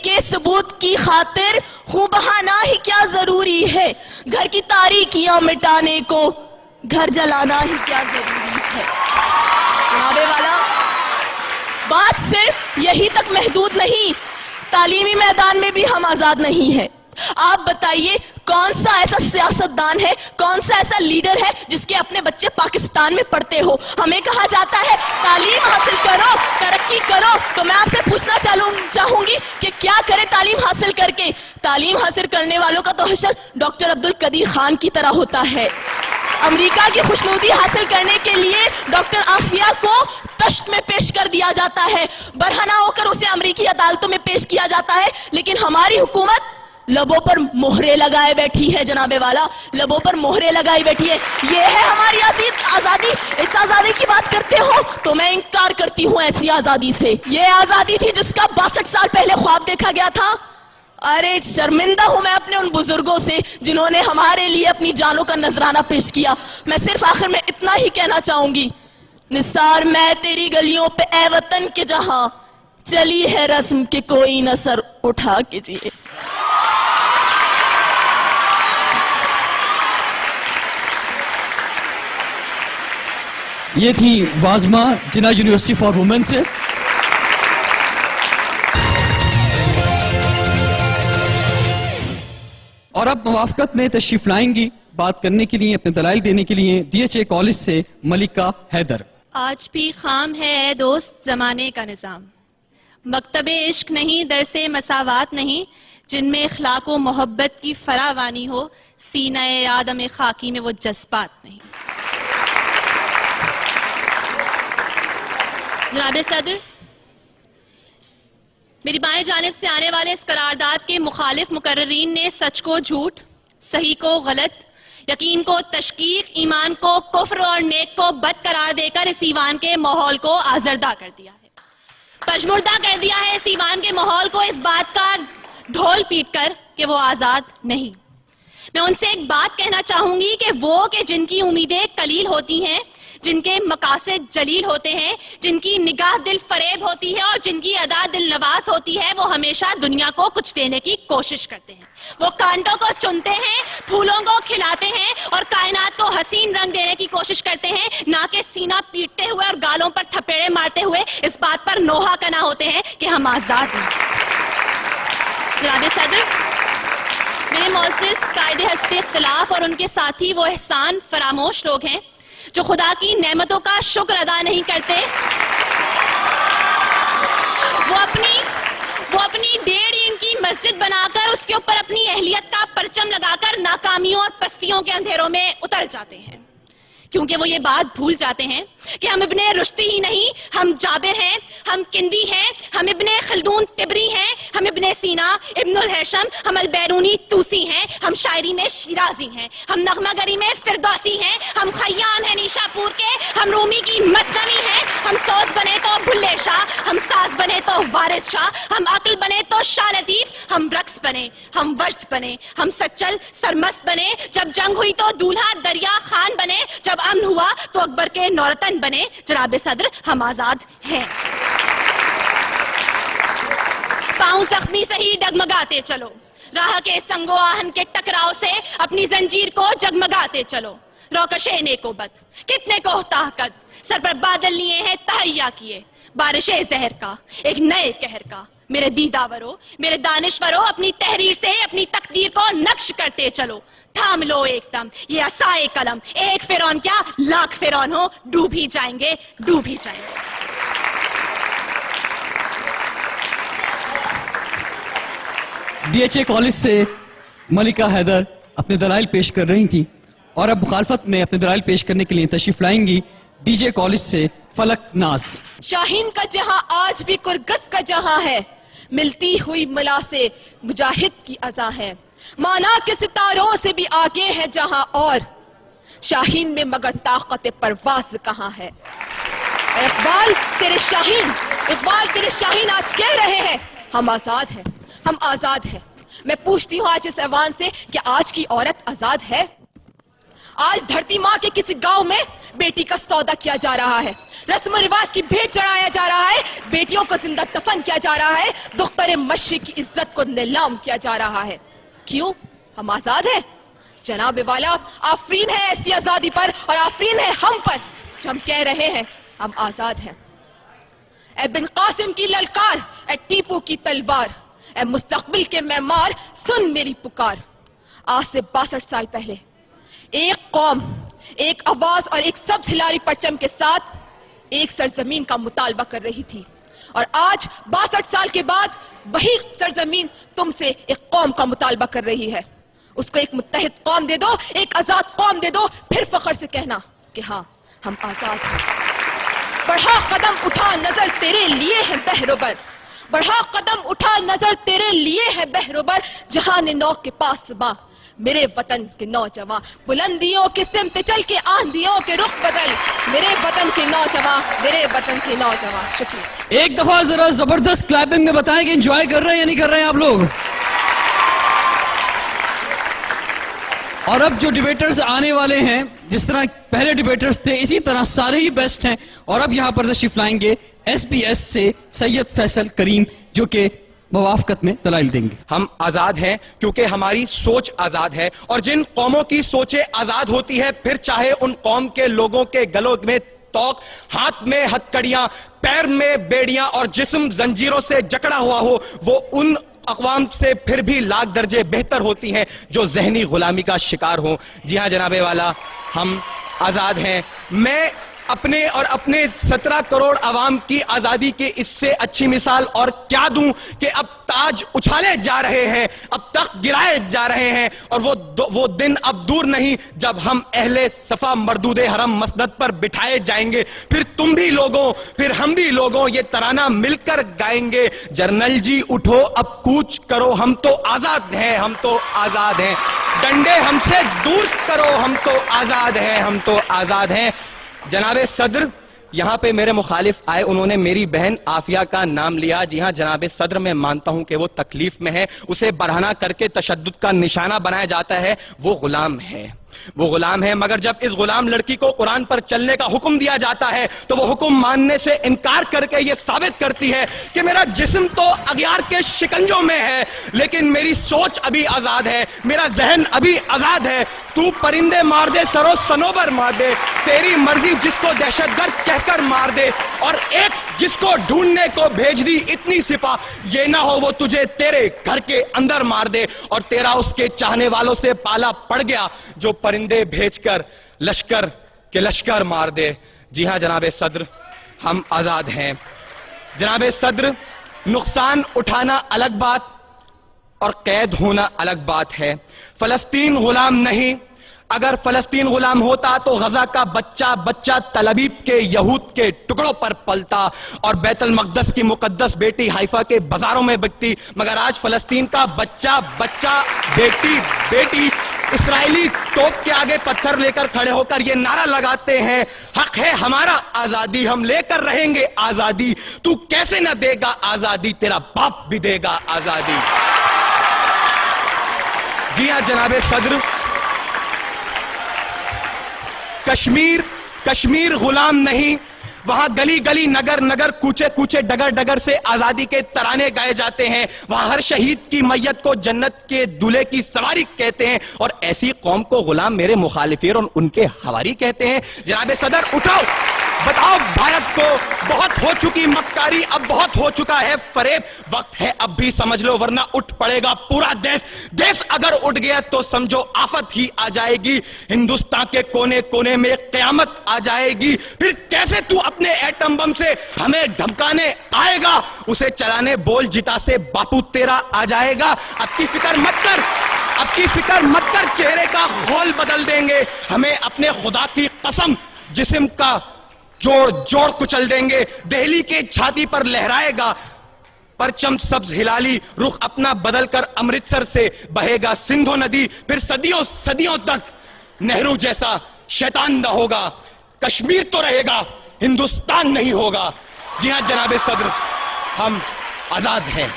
کے ثبوت کی خاطر خوں بہانا ہی کیا ضروری ہے، گھر کی تاریکیاں مٹانے کو گھر جلانا ہی کیا ضروری ہے۔ جناب والا، بات صرف یہی تک محدود نہیں، تعلیمی میدان میں بھی ہم آزاد نہیں ہیں۔ آپ بتائیے کون سا ایسا سیاستدان ہے، کون سا ایسا لیڈر ہے جس کے اپنے بچے پاکستان میں پڑھتے ہو؟ ہمیں کہا جاتا ہے تعلیم حاصل کرو، ترقی کرو، تو میں آپ سے پوچھنا چاہوں گی کہ کیا کرے تعلیم حاصل کر کے؟ تعلیم حاصل کرنے والوں کا تو حشر ڈاکٹر عبدالقدیر خان کی طرح ہوتا ہے۔ امریکہ کی خوشنودی حاصل کرنے کے لیے ڈاکٹر عافیہ کو تشت میں پیش کر دیا جاتا ہے، برہنہ ہو کر اسے امریکی عدالتوں میں پیش کیا جاتا ہے، لیکن ہماری حکومت لبوں پر مہرے لگائے بیٹھی ہے۔ جناب والا، لبوں پر مہرے لگائی بیٹھی ہے۔ یہ ہے ہماری آزادی۔ اس آزادی کی بات کرتے ہو تو میں انکار کرتی ہوں ایسی آزادی سے۔ یہ آزادی تھی جس کا 62 سال پہلے خواب دیکھا گیا تھا۔ ارے شرمندہ ہوں میں اپنے ان بزرگوں سے جنہوں نے ہمارے لیے اپنی جانوں کا نذرانہ پیش کیا۔ میں صرف آخر میں اتنا ہی کہنا چاہوں گی، نثار میں تیری گلیوں پہ اے وطن کے جہاں، چلی ہے رسم کہ کوئی نہ سر اٹھا کے جیے۔ یہ تھی وازمہ جناح یونیورسٹی فار وومن سے۔ اور اب موافقت میں تشریف لائیں گی بات کرنے کے لیے، اپنے دلائل دینے کے لیے ڈی ایچ اے کالج سے ملکہ حیدر۔ آج بھی خام ہے اے دوست زمانے کا نظام، مکتب عشق نہیں، درس مساوات نہیں، جن میں اخلاق و محبت کی فراوانی ہو، سینہ آدم خاکی میں وہ جذبات نہیں۔ جناب صدر، میری بائیں جانب سے آنے والے اس قرارداد کے مخالف مقررین نے سچ کو جھوٹ، صحیح کو غلط، یقین کو تشکیک، ایمان کو کفر اور نیک کو بد قرار دے کر اس ایوان کے ماحول کو آزردہ کر دیا ہے، پشمردہ کر دیا ہے اس ایوان کے ماحول کو، اس بات کا ڈھول پیٹ کر کہ وہ آزاد نہیں۔ میں ان سے ایک بات کہنا چاہوں گی کہ وہ کہ جن کی امیدیں قلیل ہوتی ہیں، جن کے مقاصد جلیل ہوتے ہیں، جن کی نگاہ دل فریب ہوتی ہے اور جن کی ادا دل نواز ہوتی ہے، وہ ہمیشہ دنیا کو کچھ دینے کی کوشش کرتے ہیں۔ وہ کانٹوں کو چنتے ہیں، پھولوں کو کھلاتے ہیں اور کائنات کو حسین رنگ دینے کی کوشش کرتے ہیں، نہ کہ سینہ پیٹتے ہوئے اور گالوں پر تھپیڑے مارتے ہوئے اس بات پر نوحہ کنا ہوتے ہیں کہ ہم آزاد ہیں۔ جناب صدر، میرے معزز قائد ہست اختلاف اور ان کے ساتھی وہ احسان فراموش لوگ ہیں جو خدا کی نعمتوں کا شکر ادا نہیں کرتے، وہ اپنی 1.5 اینٹ کی مسجد بنا کر اس کے اوپر اپنی اہلیت کا پرچم لگا کر ناکامیوں اور پستیوں کے اندھیروں میں اتر جاتے ہیں، کیونکہ وہ یہ بات بھول جاتے ہیں کہ ہم ابن رشدی ہی نہیں، ہم جابر ہیں، ہم کندی ہیں، ہم ابن خلدون تبری ہیں، ہم ابن سینا، ابن الہیثم، ہم البیرونی توسی ہیں، ہم شاعری میں شیرازی ہیں، ہم نغمہ گری میں فردوسی ہیں، ہم خیام ہیں نیشا پور کے، ہم رومی کی مثنوی ہیں، ہم سوز بنے تو بھلے شاہ، ہم ساز بنے تو وارث شاہ، ہم عقل بنے تو شاہ لطیف، ہم رقص بنے، ہم وجد بنے، ہم سچل سرمست بنے، جب جنگ ہوئی تو دولہا دریا خان بنے، جب امن ہوا تو اکبر کے نورتن بنے۔ جناب صدر، ہم آزاد ہیں۔ پاؤں زخمی سے ہی ڈگمگاتے چلو، راہ کے سنگ و آہن کے ٹکراؤ سے اپنی زنجیر کو جگمگاتے چلو، روکش نیکو بد کتنے کو طاقت، سر پر بادل لیے ہیں تہیا کیے، بارش زہر کا ایک نئے قہر کا، میرے دیداورو، میرے دانشورو، اپنی تحریر سے اپنی تقدیر کو نقش کرتے چلو، تھام لو ایک دم یہ عصائے قلم، ایک فرعون کیا لاکھ فرعون ہو، ڈوب ہی جائیں گے، ڈوب ہی جائیں گے۔ ڈی ایچ اے کالج سے ملکہ حیدر اپنے دلائل پیش کر رہی تھی، اور اب مخالفت میں اپنے دلائل پیش کرنے کے لیے تشریف لائیں گی ڈی جے کالج سے فلک ناز۔ شاہین کا جہاں آج بھی کرگس کا جہاں ہے، ملتی ہوئی ملا سے مجاہد کی اذا ہے، مانا کے ستاروں سے بھی آگے ہے جہاں، اور شاہین میں مگر طاقت پرواز کہاں ہے۔ اے اقبال تیرے شاہین آج کہہ رہے ہیں ہم آزاد ہیں، ہم آزاد ہیں۔ میں پوچھتی ہوں آج اس ایوان سے کہ آج کی عورت آزاد ہے؟ आज धरती माँ के किसी गांव में बेटी का सौदा किया जा रहा है, रस्म रिवाज की भेंट चढ़ाया जा रहा है, बेटियों को जिंदा दफन किया जा रहा है, दुख्तर मशरिक की इज्जत को नीलाम किया जा रहा है। क्यों? हम आजाद हैं जनाब वाला। आफरीन है ऐसी आजादी पर और आफरीन है हम पर जो हम कह रहे हैं हम आजाद हैं। ए बिन कासिम की ललकार, ए टीपू की तलवार, ए मुस्तकबिल के मेमार, सुन मेरी पुकार। आज से 62 साल पहले एक कौम, एक आवाज और एक सब्ज हिलारी परचम के साथ एक सरजमीन का मुतालबा कर रही थी, और आज 62 साल के बाद वही सरजमीन तुमसे एक कौम का मुतालबा कर रही है। उसको एक मुत्तहिद कौम दे दो, एक आजाद कौम दे दो, फिर फख्र से कहना कि हाँ हम आजाद हैं। बढ़ा कदम उठा नजर तेरे लिए है बहरोबर, बढ़ा कदम उठा नजर तेरे लिए है बहरोबर, जहान नौ के पास बा मेरे वतन के नौजवान, बुलंदियों के सिमत चल के आंधियों के रुख बदल, मेरे वतन के नौजवान, मेरे वतन के नौजवान। शुक्रिया। एक दफा जरा जबरदस्त क्लैपिंग में बताएं कि एंजॉय कर रहे हैं या नहीं कर रहे हैं आप लोग। और अब जो डिबेटर्स आने वाले हैं, जिस तरह पहले डिबेटर्स थे इसी तरह सारे ही बेस्ट हैं। और अब यहां पर तशरीफ लाएंगे SBS से सैयद फैसल करीम, जो कि मुवाफकत में दलाइल देंगे। हम आजाद हैं क्योंकि हमारी सोच आजाद है, और जिन कौमों की सोचें आजाद होती है, फिर चाहे उन कौम के लोगों के गलों में तोक, हाथ में हथकड़ियां, पैर में बेड़ियां और जिस्म जंजीरों से जकड़ा हुआ हो, वो उन अक़वाम से फिर भी लाख दर्जे बेहतर होती हैं जो ज़हनी गुलामी का शिकार हो। जी हां जनाबे वाला, हम आजाद हैं। मैं अपने और अपने 17 करोड़ अवाम की आजादी के इससे अच्छी मिसाल और क्या दूं कि अब ताज उछाले जा रहे हैं, अब तख्त गिराए जा रहे हैं, और वो दिन अब दूर नहीं जब हम अहले सफा मरदूदे हरम मसनद पर बिठाए जाएंगे। फिर तुम भी लोगों, फिर हम भी लोगों ये तराना मिलकर गाएंगे। जर्नल जी उठो अब कूच करो, हम तो आजाद हैं, हम तो आजाद हैं। डंडे हमसे दूर करो, हम तो आजाद हैं, हम तो आजाद हैं। जनाबे सदर यहां पे मेरे मुखालिफ आए, उन्होंने मेरी बहन आफिया का नाम लिया। जी हां जनाबे सदर, मैं मानता हूं कि वो तकलीफ में है, उसे बरहना करके तशद्दुद का निशाना बनाया जाता है। वो गुलाम है, वो गुलाम है, मगर जब इस गुलाम लड़की को कुरान पर चलने का हुक्म दिया जाता है तो वो हुक्म मानने से इनकार करके ये साबित करती है कि मेरा जिस्म तो अगियार के शिकंजों में है, लेकिन मेरी सोच अभी आजाद है, मेरा जहन अभी आजाद है। तू परिंदे मार दे, सरो सनोबर मार दे, तेरी मर्जी जिसको दहशतगर्द कहकर मार दे, और एक जिसको ढूंढने को भेज दी इतनी सिपा, ये ना हो वो तुझे तेरे घर के अंदर मार दे, और तेरा उसके चाहने वालों से पाला पड़ गया जो परिंदे भेजकर लश्कर के लश्कर मार दे। जी हां जनाबे सदर, हम आजाद हैं। जनाबे सदर, नुकसान उठाना अलग बात और कैद होना अलग बात है। फलस्तीन गुलाम नहीं, अगर फलस्तीन गुलाम होता तो गजा का बच्चा बच्चा तलबीब के यहूद के टुकड़ों पर पलता और बैतुल मक़दस की मुकद्दस बेटी हाइफा के बाजारों में बिकती, मगर आज फलस्तीन का बच्चा बच्चा बेटी बेटी इस्राएली तोप के आगे पत्थर लेकर खड़े होकर ये नारा लगाते हैं, हक है हमारा आजादी, हम लेकर रहेंगे आजादी, तू कैसे न देगा आजादी, तेरा बाप भी देगा आजादी। जी हां जनाबे सदर, कश्मीर गुलाम नहीं, वहां गली गली नगर नगर कूचे कूचे डगर डगर से आजादी के तराने गाए जाते हैं। वहां हर शहीद की मैयत को जन्नत के दूल्हे की सवारी कहते हैं, और ऐसी कौम को गुलाम मेरे मुखालिफिन और उनके हवारी कहते हैं। जनाबे सदर उठाओ, बताओ भारत को बहुत हो चुकी मक्कारी, अब बहुत हो चुका है फरेब, वक्त है अब भी समझ लो वरना उठ पड़ेगा पूरा देश। देश अगर उठ गया तो समझो आफत ही आ जाएगी, हिंदुस्तान के कोने कोने में कयामत आ जाएगी। फिर कैसे तू अपने एटम बम से हमें धमकाने आएगा, उसे चलाने बोल जिता से बापू तेरा आ जाएगा। अब की फिक्र मत कर, अब की फिक्र मत कर, चेहरे का खोल बदल देंगे, हमें अपने खुदा की कसम जिस्म का जोड़ जोड़ कुचल देंगे। दिल्ली के छाती पर लहराएगा परचम सब्ज हिलाली, रुख अपना बदलकर अमृतसर से बहेगा सिंधु नदी, फिर सदियों सदियों तक नेहरू जैसा शैतान न होगा। कश्मीर तो रहेगा, हिंदुस्तान नहीं होगा। जी हां जनाबे सदर, हम आजाद हैं।